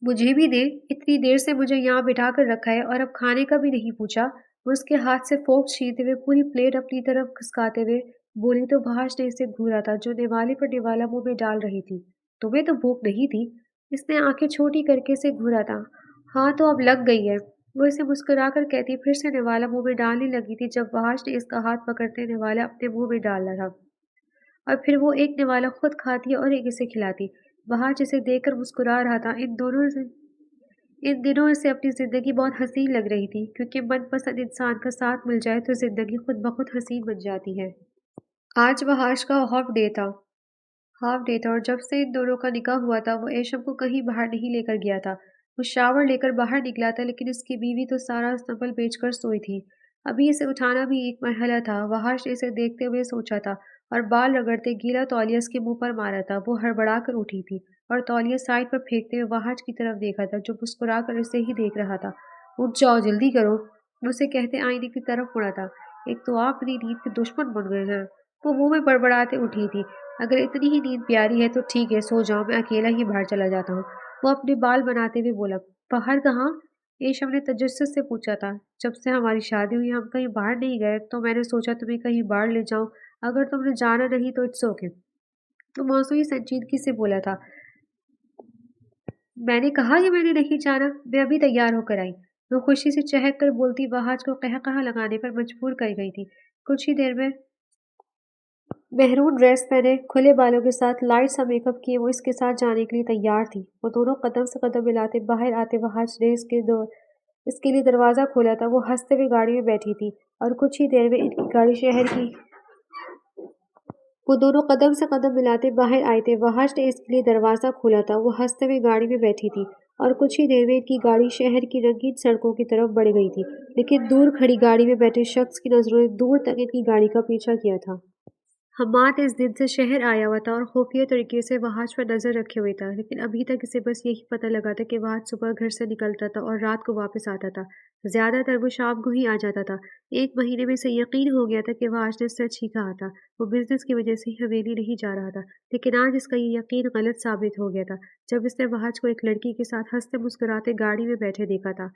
मुझे भी दे, इतनी देर से मुझे यहाँ बिठा कर रखा है और अब खाने का भी नहीं पूछा। वो उसके हाथ से फोर्क छीनते हुए पूरी प्लेट अपनी तरफ खिसकाते हुए बोली तो भाष ने इसे घूरा था जो निवाले पर निवाला मुंह में डाल रही थी। तुम्हें तो भूख नहीं थी? इसने आंखें छोटी करके इसे घूरा था। हाँ तो अब लग गई है, वो इसे मुस्कुराकर कहती फिर से निवाला मुंह में डालने लगी थी जब भाष ने इसका हाथ पकड़ते निवाला अपने मुंह में डाला था और फिर वो एक निवाला खुद खाती और एक इसे खिलाती। वहां जिसे देखकर मुस्कुरा रहा था। इन दिनों इसे अपनी जिंदगी बहुत हसीन लग रही थी क्योंकि मनपसंद इंसान का साथ मिल जाए तो जिंदगी खुद ब खुद हसीन बन जाती है। आज वहाश का हाफ डे था और जब से इन दोनों का निकाह हुआ था वो एशम को कहीं बाहर नहीं लेकर गया था। वो शावर लेकर बाहर निकला था लेकिन इसकी बीवी तो सारा संभल बेचकर सोई थी। अभी इसे उठाना भी एक मरहला था। वहाश ने इसे देखते हुए सोचा था और बाल रगड़ते गीला तौलिया इसके मुंह पर मारा था। वो हड़बड़ा कर उठी थी और तौलिया साइड पर फेंकते हुए वहाश की तरफ देखा था जो मुस्कुरा कर इसे ही देख रहा था। उठ जाओ, जल्दी करो, उसे कहते आईने की तरफ मुड़ा था। एक तो आप मेरी नींद के दुश्मन बन गए हैं। वो मुंह में बड़बड़ाते उठी थी। अगर इतनी ही नींद प्यारी है तो ठीक है, सो जाओ, मैं अकेला ही बाहर चला जाता हूँ। वो अपने बाल बनाते हुए बोला। बाहर कहाँ? एशम ने तजस्सुस से पूछा था। जब से हमारी शादी हुई हम कहीं बाहर नहीं गए तो मैंने सोचा तुम्हें कहीं बाहर ले जाऊं। अगर तुमने जाना नहीं तो इट्स ओके। तो मौसमी संजीदगी से बोला था। मैंने कहा कि मैंने नहीं जाना, मैं अभी तैयार होकर आई। वो खुशी से चहक कर बोलती वहाज को कहकहा लगाने पर मजबूर कर गई थी। कुछ ही देर में मेहरून ड्रेस पहने खुले बालों के साथ लाइट सा मेकअप किए वो इसके साथ जाने के लिए तैयार थी। वो दोनों कदम से कदम मिलाते बाहर आते वहाज ने इसके लिए दरवाज़ा खोला था। वो हंसते हुए गाड़ी में बैठी थी और कुछ ही देर में इनकी गाड़ी शहर की वो दोनों कदम से कदम मिलाते बाहर आए थे। वहाज ने इसके लिए दरवाज़ा खोला था। वो हंसते हुए गाड़ी में बैठी थी और कुछ ही देर में इनकी गाड़ी शहर की रंगीन सड़कों की तरफ बढ़ गई थी। लेकिन दूर खड़ी गाड़ी में बैठे शख्स की नजरों ने दूर तक इनकी गाड़ी का पीछा किया था। हम्माद इस दिन से शहर आया हुआ था और खुफिया तरीके से वहाज पर नजर रखे हुए था, लेकिन अभी तक इसे बस यही पता लगा था कि वहाज सुबह घर से निकलता था और रात को वापस आता था। ज्यादातर वो शाम को ही आ जाता था। एक महीने में इसे यकीन हो गया था कि वहाज ने सच ही कहा था। वो बिजनेस की वजह से ही हवेली नहीं जा रहा था, लेकिन आज इसका ये यकीन गलत साबित हो गया था जब इसने वहाज को एक लड़की के साथ हंसते मुस्कुराते गाड़ी में बैठे देखा था।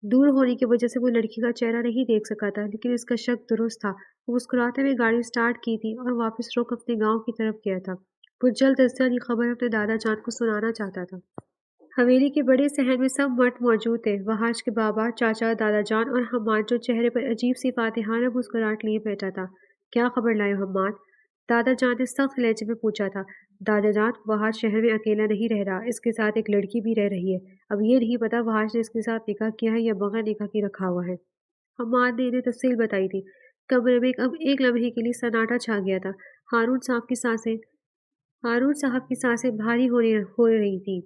दूर होने की वजह से वो लड़की का चेहरा नहीं देख सका था, लेकिन इसका शक दुरुस्त था। वो मुस्कुराते हुए गाड़ी स्टार्ट की थी और वापस रुक अपने गांव की तरफ गया था। वो जल्द अज जल्द ये खबर अपने दादा जान को सुनाना चाहता था। हवेली के बड़े सहन में सब मर्द मौजूद थे। वहाज के बाबा, चाचा, दादा जान और हम्माद जो चेहरे पर अजीब सी फातिहाना मुस्कुराहट लिए बैठा था। क्या खबर लाए हो हम्माद? दादा जान ने सख्त लहजे में पूछा था। दादा जान, वहाज शहर में अकेला नहीं रह रहा, इसके साथ एक लड़की भी रह रही है। अब ये नहीं पता वहाज ने इसके साथ निकाह किया है या बगैर निकाह की रखा हुआ है। हम्माद ने इन्हें तफसील बताई थी। कमरे में अब एक लम्हे के लिए सन्नाटा छा गया था। हारून साहब की सांसें हारून साहब की सांसें भारी हो रही थी।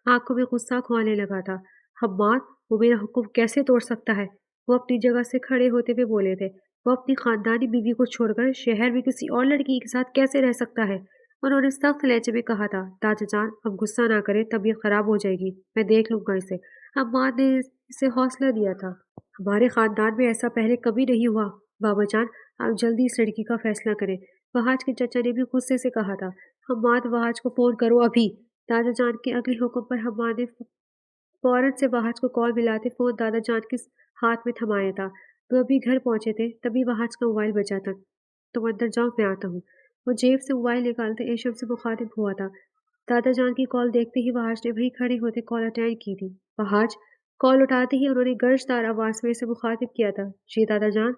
आंखों में गुस्सा खोने लगा था। हम्माद, वो मेरा हुक्म कैसे तोड़ सकता है? वो अपनी जगह से खड़े होते हुए बोले थे। वो अपनी खानदानी बीवी को छोड़कर शहर में किसी और लड़की के साथ कैसे रह सकता है? उन्होंने सख्त लहजे में कहा था। दादा जान, अब गुस्सा ना करें, तबीयत खराब हो जाएगी, मैं देख लूंगा इसे। हम्माद ने इसे हौसला दिया था। हमारे खानदान में ऐसा पहले कभी नहीं हुआ। बाबा जान, आप जल्दी इस लड़की का फैसला करें। वहाज के चचा ने भी गुस्से से कहा था। हम्माद, वहाज को फोन करो अभी। दादा जान के अगले हुक्म पर फौरन से वहाज को कॉल मिलाते फ़ोन दादा जान के हाथ में थमाया था। वो अभी घर पहुंचे थे, तभी वहाज का मोबाइल बजा था। तुम अंदर जाओ, मैं आता हूँ। वो जेब से मोबाइल निकालते एशम से मुखातिब हुआ था। दादा जान की कॉल देखते ही वहाज ने वहीं खड़े होते कॉल अटेंड की थी। वहाज कॉल उठाते ही उन्होंने गर्जदार आवाज में से मुखातिब किया था, जी दादा जान।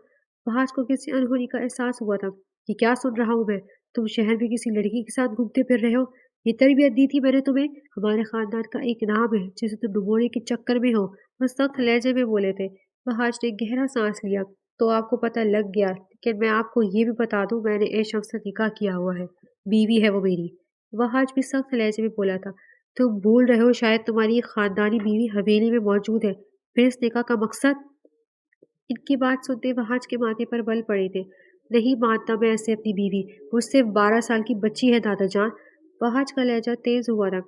वहाज को किसी अनहोनी का एहसास हुआ था कि क्या सुन रहा हूँ मैं। तुम शहर में किसी लड़की के साथ घूमते फिर रहे हो। ये तरबियत दी थी मैंने तुम्हें। हमारे खानदान का एक नाम है जिसे तुम डुबोने के चक्कर में हो। वो सख्त लहजे में बोले थे। वहाज ने गहरा सांस लिया। तो आपको पता लग गया, लेकिन मैं आपको ये भी बता दूं, मैंने एशम से निकाह किया हुआ है। बीवी है वो मेरी। वहाज भी सख्त लहजे में बोला था। तुम भूल रहे हो शायद तुम्हारी खानदानी बीवी हवेली में मौजूद है। फिर इस निकाह का मकसद। इनकी बात सुनते वहाज के माथे पर बल पड़े थे। नहीं मानता मैं ऐसे अपनी बीवी। वो सिर्फ 12 साल की बच्ची है दादा जान। वहाज का लहजा तेज हुआ था।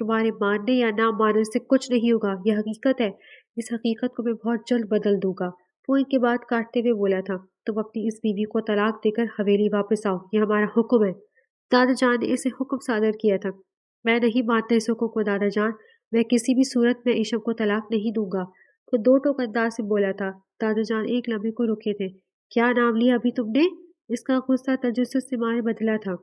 तुम्हारे मानने या ना मानने से कुछ नहीं होगा, यह हकीकत है। इस हकीकत को मैं बहुत जल्द बदल दूंगा। वो इनके बात काटते हुए बोला था। तुम अपनी इस बीवी को तलाक देकर हवेली वापस आओ, यह हमारा हुक्म है। दादा जान ने इसे हुक्म सादर किया था। मैं नहीं मानता इस हुक्म को दादा जान। मैं किसी भी सूरत में ईशम को तलाक नहीं दूंगा। वो दो टोक अंदाज से बोला था। दादा जान एक लम्हे को रुके थे। क्या नाम लिया अभी तुमने? इसका गुस्सा तजस्सुस से मारे बदला था।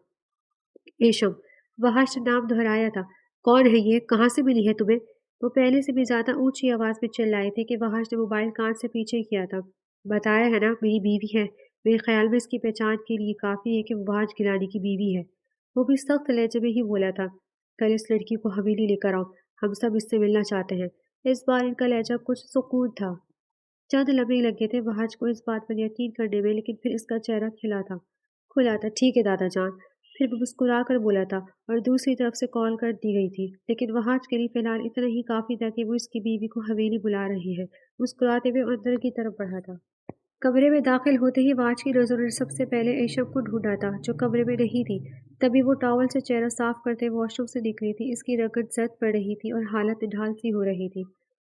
ईशम। वहाश ने नाम दोहराया था। कौन है ये? कहाँ से मिली है तुम्हें? वो पहले से भी ज्यादा ऊंची आवाज में चिल्लाए थे कि वहाश ने मोबाइल कान से पीछे किया था। बताया है ना, मेरी बीवी है। मेरे ख्याल में इसकी पहचान के लिए काफी है कि वो वहाज गिलानी की बीवी है। वो भी सख्त लहजे में ही बोला था। कल इस लड़की को हवेली लेकर आओ। हम सब इससे मिलना चाहते हैं। इस बार इनका लहजा कुछ सुकून था। चंद लम्हे लगे थे वहाज को इस बात पर यकीन करने में, लेकिन फिर इसका चेहरा खिला था, खुला था। ठीक है दादा जान। फिर वो मुस्कुरा कर बोला था। और दूसरी तरफ से कॉल कर दी गई थी, लेकिन वहाज के लिए फिलहाल इतना ही काफी था कि वो इसकी बीवी को हवेली बुला रही है। मुस्कुराते हुए अंदर की तरफ बढ़ा था। कमरे में दाखिल होते ही वाज की नजरों ने सबसे पहले एशब को ढूंढा था, जो कमरे में नहीं थी। तभी वो टॉवल से चेहरा साफ करते वॉशरूम से निकली थी। इसकी रगत जद पड़ रही थी और हालत निढाल सी हो रही थी।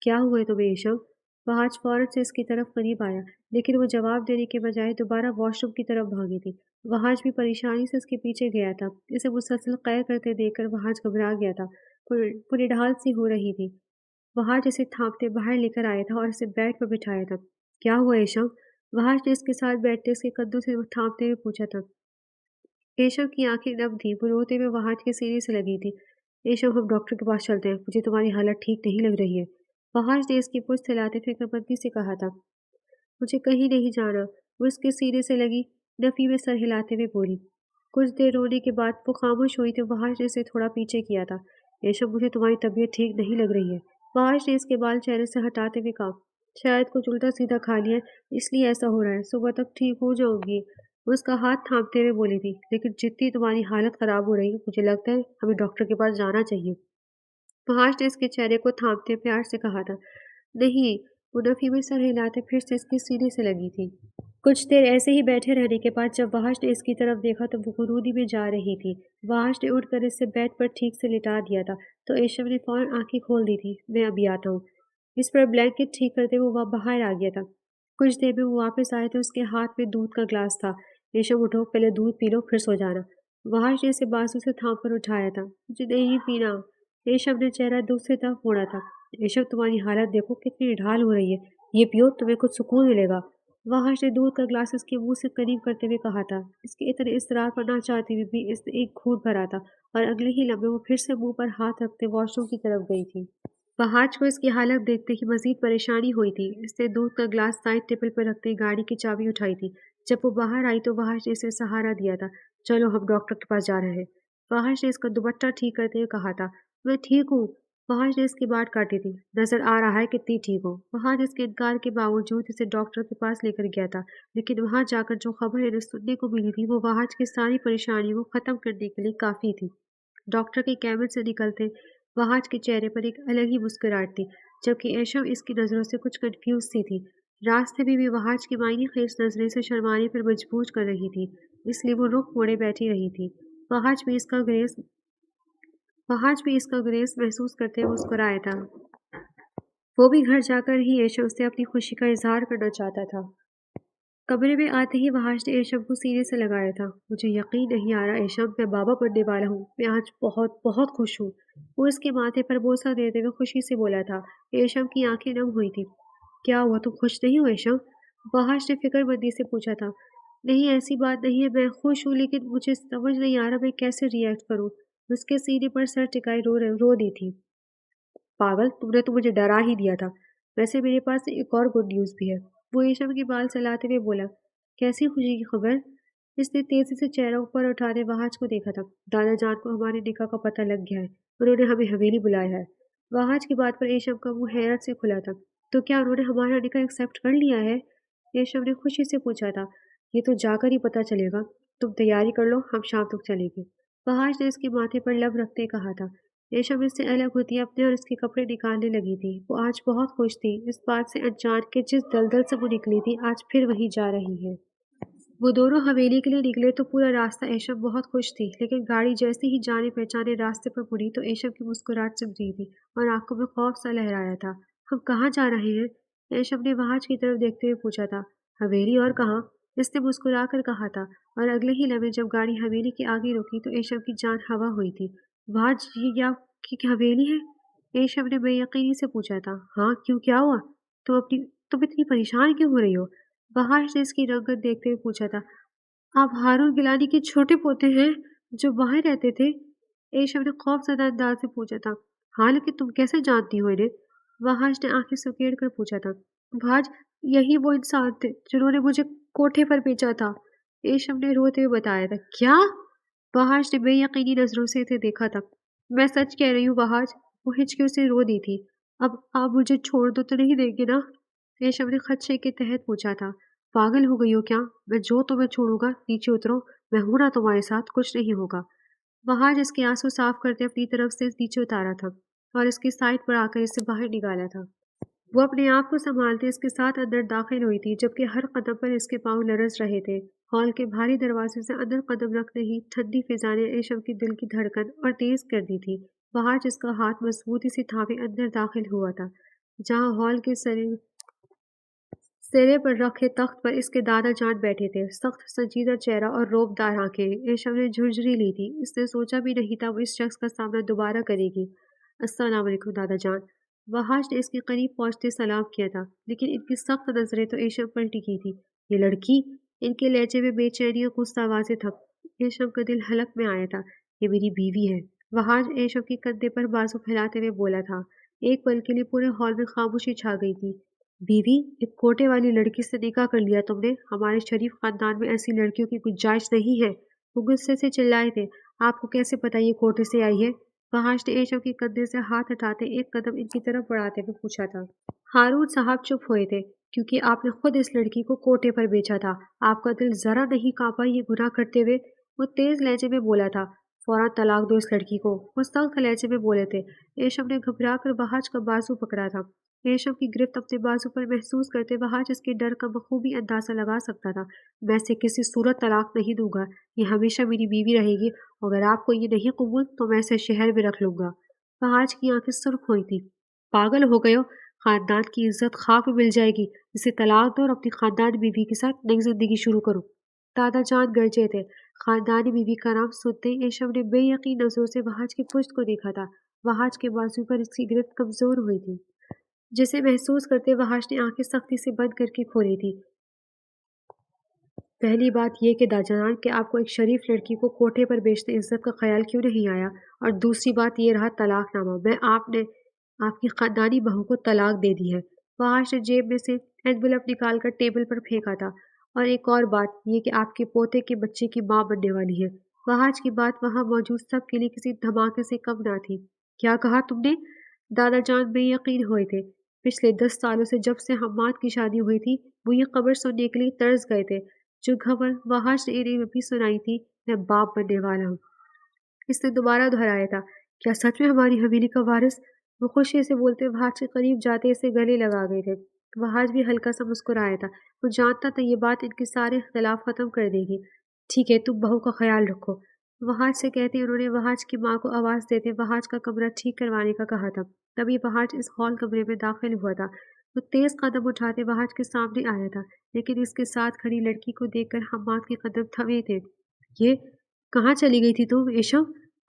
क्या हुआ है तुम्हें एशब? वहाज फौरन से इसकी तरफ करीब आया, लेकिन वो जवाब देने के बजाय दोबारा वॉशरूम की तरफ भागी थी। वहाज भी परेशानी से उसके पीछे गया था। इसे मुसलसल कैर करते देखकर वहाज घबरा गया था। वो निढाल सी हो रही थी। वहाज इसे थामते बाहर लेकर आया था और इसे बेड पर बिठाया था। क्या हुआ एशब? वहाज ने इसके साथ बैठते उसके कद्दू से थामते हुए पूछा था। केशव की आंखें नम थी। वो रोते हुए वहाज के सीने से लगी थी। केशव, हम डॉक्टर के पास चलते हैं। मुझे तुम्हारी हालत ठीक नहीं लग रही है। वहाज ने इसकी पुष्ट हिलाते फिक्रमंदी से कहा था। मुझे कहीं नहीं जाना। वो इसके सीने से लगी। नफी में सर हिलाते हुए बोली। कुछ देर रोने के बाद वो खामोश हुई तो वहाज ने इसे थोड़ा पीछे किया था। केशव, मुझे तुम्हारी तबीयत ठीक नहीं लग रही है। वहाज ने इसके बाल चेहरे से हटाते हुए कहा। शायद कुछ उल्टा सीधा खा लिया, इसलिए ऐसा हो रहा है। सुबह तक ठीक हो जाऊंगी। वो उसका हाथ थामते हुए बोली थी। लेकिन जितनी तुम्हारी हालत खराब हो रही है, मुझे लगता है हमें डॉक्टर के पास जाना चाहिए। वहाज ने इसके चेहरे को थामते प्यार से कहा था। नहीं। वो नफी में सर हिलाते फिर से इसके सीने से लगी थी। कुछ देर ऐसे ही बैठे रहने के बाद जब वहाज ने इसकी तरफ देखा तो वो गुरूदी में जा रही थी। वहाज ने उठकर इसे बेड पर ठीक से लिटा दिया था, तो एशम ने फौरन आंखें खोल दी थी। मैं अभी आता हूँ। इस पर ब्लैंकेट ठीक करते हुए वह बाहर आ गया था। कुछ देर में वो वापस आए तो उसके हाथ में दूध का ग्लास था। एशम, उठो, पहले दूध पी लो, फिर सो जाना। वहाज ने इसे बाजू से थाम कर उठाया था। मुझे नहीं पीना। एशम ने चेहरा दूसरी तरफ मोड़ा था। एशम, तुम्हारी हालत देखो, कितनी ढाल हो रही है। ये पियो, तुम्हें कुछ सुकून मिलेगा। वहाज ने दूध का ग्लास उसके मुंह से करीब करते हुए कहा था। इसके इतने इसरार पर ना चाहते हुए भी इसने एक घूंट भरा था और अगले ही लम्हे वो फिर से मुंह पर हाथ रखते वॉशरूम की तरफ गई थी। वहाज को इसकी हालत देखते ही मजीद परेशानी हुई थी। इसने दूध का ग्लास साइड टेबल पर रखते गाड़ी की चाबी उठाई थी। जब वो बाहर आई तो वहाज ने इसे सहारा दिया था। चलो, हम डॉक्टर के पास जा रहे हैं। वहाज ने इसका दुपट्टा ठीक करते हुए कहा था। मैं ठीक हूँ। वहाज ने इसकी बात काटी थी। नजर आ रहा है कितनी ठीक हो। वहाज इसके इनकार के बावजूद इसे डॉक्टर के पास लेकर गया था, लेकिन वहां जाकर जो खबर इन्हें सुनने को मिली थी वो वहाज की सारी परेशानियों को खत्म करने के लिए काफी थी। डॉक्टर के कैबिन से निकलते वहाज के चेहरे पर एक अलग ही मुस्कुराहट थी, जबकि एशम इसकी नजरों से कुछ कंफ्यूज सी थी। रास्ते में भी वहाज की मायने खेज नजरें से शर्माने पर मजबूर कर रही थी, इसलिए वो रुख मोड़े बैठी रही थी। वहाज भी इसका ग्रेस वहाज भी इसका ग्रेस महसूस करते मुस्कुराया था। वो भी घर जाकर ही एशम से अपनी खुशी का इजहार करना चाहता था। کمرے میں آتے ہی وحاش نے ایشم کو سینے سے لگایا تھا۔ مجھے یقین نہیں آ رہا ایشم، میں بابا بننے والا ہوں، میں آج بہت بہت خوش ہوں۔ وہ اس کے ماتھے پر بوسہ دیتے ہوئے خوشی سے بولا تھا۔ ایشم کی آنکھیں نم ہوئی تھی۔ کیا ہوا، تم خوش نہیں ہو ایشم؟ وحاش نے فکر مندی سے پوچھا تھا۔ نہیں ایسی بات نہیں ہے، میں خوش ہوں لیکن مجھے سمجھ نہیں آ رہا میں کیسے ریئیکٹ کروں۔ اس کے سینے پر سر ٹکائے رو دی تھی۔ پاگل، تم نے تو مجھے ڈرا ہی دیا تھا۔ ویسے میرے پاس ایک اور گڈ نیوز بھی ہے۔ وہ ایشم کے بال سلاتے ہوئے بولا۔ کیسی خوشی کی خبر؟ اس نے تیزی سے چہرہ اوپر اٹھانے وحاج کو دیکھا تھا۔ دادا جان کو ہمارے نکاح کا پتہ لگ گیا ہے، انہوں نے ہمیں حویلی بلایا ہے۔ وحاج کی بات پر ایشم کا منہ حیرت سے کھلا تھا۔ تو کیا انہوں نے ہمارا نکاح ایکسپٹ کر لیا ہے؟ ایشم نے خوشی سے پوچھا تھا۔ یہ تو جا کر ہی پتہ چلے گا، تم تیاری کر لو، ہم شام تک چلیں گے۔ وحاج نے اس کے ماتھے پر لب رکھتے کہا تھا۔ ایشم اس سے الگ ہوتی اپنے اور اس کے کپڑے نکالنے لگی تھی۔ وہ آج بہت خوش تھی اس بات سے انجان کے جس دلدل سے وہ نکلی تھی آج پھر وہیں جا رہی ہے۔ وہ دونوں حویلی کے لیے نکلے تو پورا راستہ ایشم بہت خوش تھی، لیکن گاڑی جیسے ہی جانے پہچانے راستے پر مڑی تو ایشم کی مسکراہٹ چپ گئی تھی اور آنکھوں میں خوف سا لہرایا تھا۔ ہم کہاں جا رہے ہیں؟ ایشم نے وحاج کی طرف دیکھتے ہوئے پوچھا تھا۔ حویلی، اور کہاں؟ اس نے مسکرا کر کہا تھا، اور اگلے ہی لمحے جب گاڑی حویلی کے آگے رکی تو ایشم کی جان ہوا ہوئی تھی۔ وحاج، یہ کی حویلی ہے؟ ایشم نے بے یقینی سے پوچھا تھا۔ ہاں، کیوں، کیا ہوا؟ تم اتنی پریشان کیوں ہو رہی ہو؟ وحاج نے اس کی رنگت دیکھتے ہوئے پوچھا تھا۔ آپ ہارون گیلانی کے چھوٹے پوتے ہیں جو باہر رہتے تھے؟ ایشم نے خوف زدہ انداز سے پوچھا تھا۔ ہاں، لیکن تم کیسے جانتی ہو انہیں؟ وحاج نے آنکھیں سکیڑ کر پوچھا تھا۔ بھاج، یہی وہ انسان تھے جنہوں نے مجھے کوٹھے پر بیچا تھا، ایشم نے روتے ہوئے بتایا تھا۔ کیا؟ وحاج نے بے یقینی نظروں سے اسے دیکھا تھا۔ میں سچ کہہ رہی ہوں وحاج، وہ ہچکیوں سے رو دی تھی۔ اب آپ مجھے چھوڑ دو تو نہیں دیں گے نا؟ ایشم نے خدشے کے تحت پوچھا تھا۔ پاگل ہو گئی ہو کیا؟ میں جو تمہیں چھوڑوں گا، نیچے اترو، میں ہوں نا تمہارے ساتھ، کچھ نہیں ہوگا۔ وحاج اس کے آنسو صاف کرتے اپنی طرف سے نیچے اتارا تھا اور اس کی سائڈ پر آ کر اسے باہر نکالا تھا۔ وہ اپنے آپ کو سنبھالتے اس کے ساتھ اندر داخل ہوئی تھی، جبکہ ہر قدم پر اس کے پاؤں لرز رہے تھے۔ ہال کے بھاری دروازے سے اندر قدم رکھتے ہی ٹھنڈی فضا نے ایشم کی دل کی دھڑکن اور تیز کر دی تھی۔ وحاج اس کا ہاتھ مضبوطی سے تھامے اندر داخل ہوا تھا، جہاں ہال کے سرے پر رکھے تخت پر اس کے دادا جان بیٹھے تھے، سخت سنجیدہ چہرہ اور روب دار آنکھیں۔ ایشم نے جھرجھری لی تھی، اس نے سوچا بھی نہیں تھا وہ اس شخص کا سامنا دوبارہ کرے گی۔ السلام علیکم دادا جان۔ وحاج نے اس کے قریب پہنچتے سلام کیا تھا، لیکن ان کی سخت نظریں تو ایشم پر ٹکی تھی۔ یہ لڑکی؟ ان کے لہجے میں بے چینی اور غصہ واضح تھا۔ ایشم کا دل حلق میں آیا تھا۔ یہ میری بیوی ہے۔ وحاج ایشم کے کندھے پر بازو پھیلاتے ہوئے بولا تھا۔ ایک پل کے لیے پورے ہال میں خاموشی چھا گئی تھی۔ بیوی؟ ایک کوٹے والی لڑکی سے نکاح کر لیا تم نے؟ ہمارے شریف خاندان میں ایسی لڑکیوں کی گنجائش نہیں ہے۔ وہ غصے سے چلائے تھے۔ آپ کو کیسے پتا یہ کوٹے سے آئی ہے؟ وحاج نے ایشم کے کندھے سے ہاتھ ہٹاتے ایک قدم ان کی طرف بڑھاتے ہوئے پوچھا تھا۔ ہارون صاحب چپ ہوئے تھے، کیونکہ آپ نے خود اس لڑکی کو کوٹے پر بیچا تھا۔ آپ کا دل ذرا نہیں کانپا یہ گناہ کرتے ہوئے؟ وہ تیز لہجے میں بولا تھا۔ فوراً طلاق دو اس لڑکی کو، وہ سخت لہجے میں بولے تھے۔ ایشم نے گھبرا کر وحاج کا بازو پکڑا تھا۔ ایشم کی گرفت اپنے بازو پر محسوس کرتے وحاج اس کے ڈر کا بخوبی اندازہ لگا سکتا تھا۔ میں اسے کسی صورت طلاق نہیں دوں گا، یہ ہمیشہ میری بیوی رہے گی، اگر آپ کو یہ نہیں قبول تو میں اسے شہر میں رکھ لوں گا۔ وحاج کی آنکھیں سرخ ہوئی تھی۔ پاگل ہو گئے ہو؟ خاندان کی عزت خاک میں مل جائے گی، اسے طلاق دو اور اپنی خاندانی بیوی کے ساتھ نئی زندگی شروع کرو۔ دادا جان گرجے تھے۔ خاندانی بیوی کا نام سنتے ہی ایشم نے بے یقین نظروں سے وحاج کی پشت کو دیکھا تھا۔ وحاج کے بازو پر اس کی گرفت کمزور ہوئی تھی، جسے محسوس کرتے وحاج نے آنکھیں سختی سے بند کر کے کھولی تھی۔ پہلی بات یہ کہ دادا جان کہ آپ کو ایک شریف لڑکی کو کوٹھے پر بیچنے عزت کا خیال کیوں نہیں آیا، اور دوسری بات یہ رہا طلاق نامہ، میں آپ نے آپ کی خاندانی بہو کو طلاق دے دی ہے۔ وحاج نے جیب میں سے انویلپ نکال کر ٹیبل پر پھینکا تھا۔ اور ایک اور بات یہ کہ آپ کے پوتے کے بچے کی ماں بننے والی ہے۔ وحاج کی بات وہاں موجود سب کے لیے کسی دھماکے سے کم نہ تھی۔ کیا کہا تم نے؟ دادا جان بے یقین ہوئے تھے۔ پچھلے 10 سالوں سے جب سے حماد کی شادی ہوئی تھی وہ یہ خبر سننے کے لیے ترس گئے تھے جو خبر وحاج نے انہیں ابھی سنائی تھی، میں باپ بننے والا ہوں۔ اس نے دوبارہ دہرایا تھا۔ کیا سچ میں ہماری حویلی کا وارث؟ وہ خوشی سے بولتے وحاج کے قریب جاتے اسے گلے لگا گئے تھے۔ وحاج بھی ہلکا سا مسکرایا تھا، وہ جانتا تھا یہ بات ان کے سارے اختلاف ختم کر دے گی۔ ٹھیک ہے، تم بہو کا خیال رکھو۔ وحاج سے کہتے انہوں نے وحاج کی ماں کو آواز دیتے وحاج کا کمرہ ٹھیک کروانے کا کہا تھا۔ تبھی وحاج اس ہال کمرے میں داخل ہوا تھا वो तेज कदम उठाते वहाज के सामने आया था, लेकिन इसके साथ खड़ी लड़की को देखकर हम्माद के कदम थमे थे। ये कहाँ चली गई थी तुम एशम?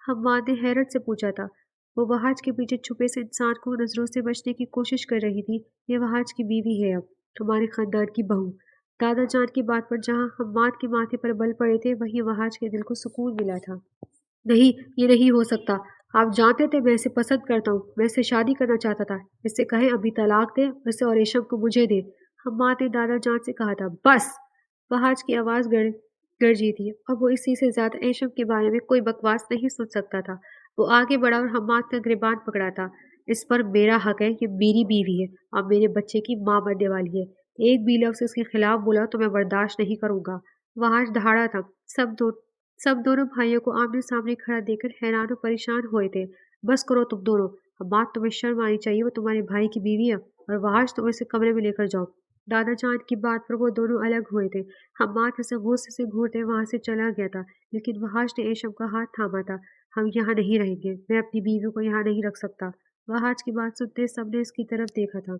हम्माद ने हैरत से पूछा था। वो वहाज के पीछे छुपे से इंसान को नजरों से बचने की कोशिश कर रही थी। ये वहाज की बीवी है, अब हमारे खानदान की बहू। दादा जान की बात पर जहाँ हम्माद के माथे पर बल पड़े थे, वहीं वहाज के दिल को सुकून मिला था। नहीं, ये नहीं हो सकता। आप जानते थे मैं इसे पसंद करता हूँ, मैं इससे शादी करना चाहता था। इससे कहें अभी तलाक दे, इसे और रेशम को मुझे दे। हम्माद ने दादा जान से कहा था। बस! फहाज की आवाज़ गरजी थी। अब वो इसी से ज्यादा रेशम के बारे में कोई बकवास नहीं सुन सकता था। वो आगे बढ़ा और हम्माद का गिरबान पकड़ा था। इस पर मेरा हक है, ये मेरी बीवी है और मेरे बच्चे की माँ बनने वाली है। एक भी लफ्ज इसके खिलाफ बोला तो मैं बर्दाश्त नहीं करूंगा। वहाज दहाड़ा था। सब दोनों भाइयों को आमने-सामने खड़ा देखकर हैरान और परेशान हुए थे। बस करो तुम दोनों। अम्मा तुम्हें शर्म आनी चाहिए, वो तुम्हारे भाई की बीवी है। और वहाज तुम इसे कमरे में लेकर जाओ। दादा जान की बात पर वो दोनों अलग हुए थे। हम्माद इसे गुस्से से घूरते वहां से चला गया था, लेकिन वहाज ने एशम का हाथ थामा था। हम यहाँ नहीं रहेंगे, मैं अपनी बीवी को यहाँ नहीं रख सकता। वहाज की बात सुनते सबने इसकी तरफ देखा था।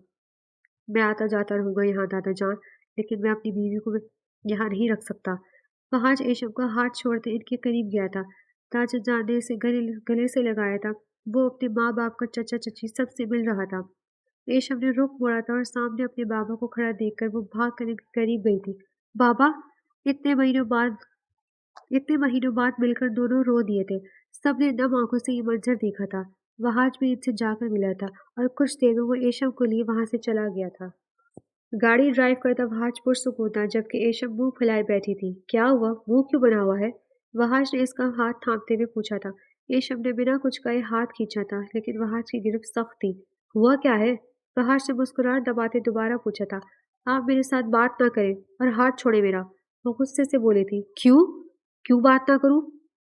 मैं आता जाता रहूंगा यहाँ दादा जान, लेकिन मैं अपनी बीवी को यहाँ नहीं रख सकता। फहाज एशम का हाथ छोड़ते इनके करीब गया था। दादा जान ने इसे गले से लगाया था। वो अपने माँ बाप का चचा चची सबसे मिल रहा था। एशम ने रुख मोड़ा था और सामने अपने बाबा को खड़ा देखकर वो भाग कर इनके करीब गई थी। बाबा! इतने महीनों बाद इतने महीनों बाद मिलकर दोनों रो दिए थे। सबने नम आंखों से ये मंजर देखा था। वहाज भी इनसे जाकर मिला था और कुछ देर में वो एशम को लिए वहां से चला गया था। गाड़ी ड्राइव करता वहाज पुरसुकून था, जबकि एशम मुंह फैलाए बैठी थी। क्या हुआ? मुंह क्यों बना हुआ है? वहाज ने इसका हाथ थामते हुए पूछा था। एशम ने बिना कुछ कहे हाथ खींचा था, लेकिन वहाज की गिरफ्त सख्त थी। हुआ क्या है? वहाज ने मुस्कुराहट दबाते दोबारा पूछा था। आप मेरे साथ बात ना करें और हाथ छोड़े मेरा। वो गुस्से से बोली थी। क्यों? क्यों बात ना करूं?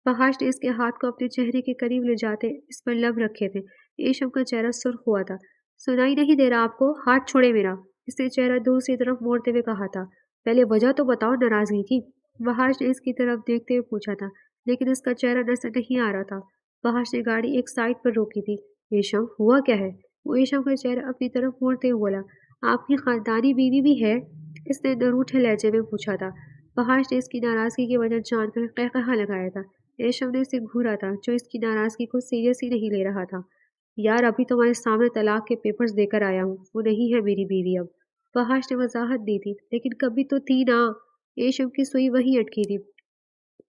वहाज ने इसके हाथ को अपने चेहरे के करीब ले जाते इस पर लब रखे थे। एशम का चेहरा सुर्ख हुआ था। सुनाई नहीं दे रहा आपको? हाथ छोड़े मेरा। इसने चेहरा दूसरी तरफ मोड़ते हुए कहा था। पहले वजह तो बताओ नाराजगी की। वहाज ने इसकी तरफ देखते हुए पूछा था, लेकिन इसका चेहरा नजर नहीं आ रहा था। वहाज ने गाड़ी एक साइड पर रोकी थी। एशम, हुआ क्या है? वो एशम का चेहरा अपनी तरफ मोड़ते हुए बोला। आपकी खानदानी बीवी भी है? इसने नरूठे लहजे में पूछा था। वहाज ने इसकी नाराजगी की वजह जानकर कहकहा लगाया था। एशम ने इसे घूरा था, जो इसकी नाराजगी को सीरियस ही नहीं ले रहा था। यार, अभी तुम्हारे सामने तलाक के पेपर्स देकर आया हूँ, वो नहीं है मेरी बीवी अब। फहाश ने वजाहत दी थी, लेकिन कभी तो थी ना। एशम की सुई वहीं अटकी थी।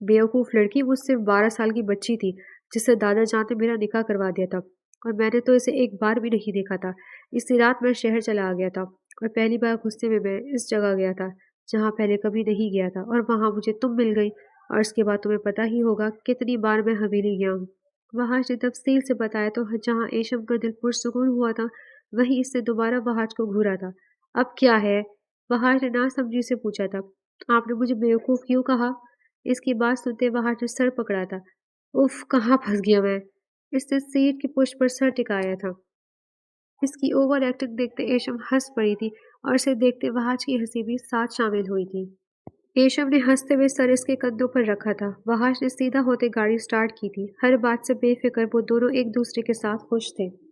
बेवकूफ लड़की, वो सिर्फ 12 साल की बच्ची थी, जिससे दादा जान ने मेरा निकाह करवा दिया था, और मैंने तो इसे एक बार भी नहीं देखा था। इसी रात मैं शहर चला आ गया था, और पहली बार गुस्से में मैं इस जगह गया था जहाँ पहले कभी नहीं गया था, और वहाँ मुझे तुम मिल गई। और इसके बाद तुम्हें पता ही होगा कितनी बार मैं हवेली गया हूँ। वहाज ने तफसील से बताया तो जहाँ एशम का दिल पुरसुकून हुआ था, वहीं इससे दोबारा वहाज को घूरा था। अब क्या है? वहाज ने नासमझी से पूछा था। आपने मुझे बेवकूफ़ क्यों कहा? इसकी बात सुनते वहाज ने सर पकड़ा था। उफ, कहाँ फंस गया मैं? इसने सीट की पुष्ट पर सर टिकाया था। इसकी ओवर एक्टिंग देखते एशम हंस पड़ी थी, और इसे देखते वहाज की हंसी भी साथ शामिल हुई थी। केशव ने हंसते हुए सर इसके कंधों पर रखा था। वहाज ने सीधा होते गाड़ी स्टार्ट की थी। हर बात से बेफिक्र वो दोनों एक दूसरे के साथ खुश थे।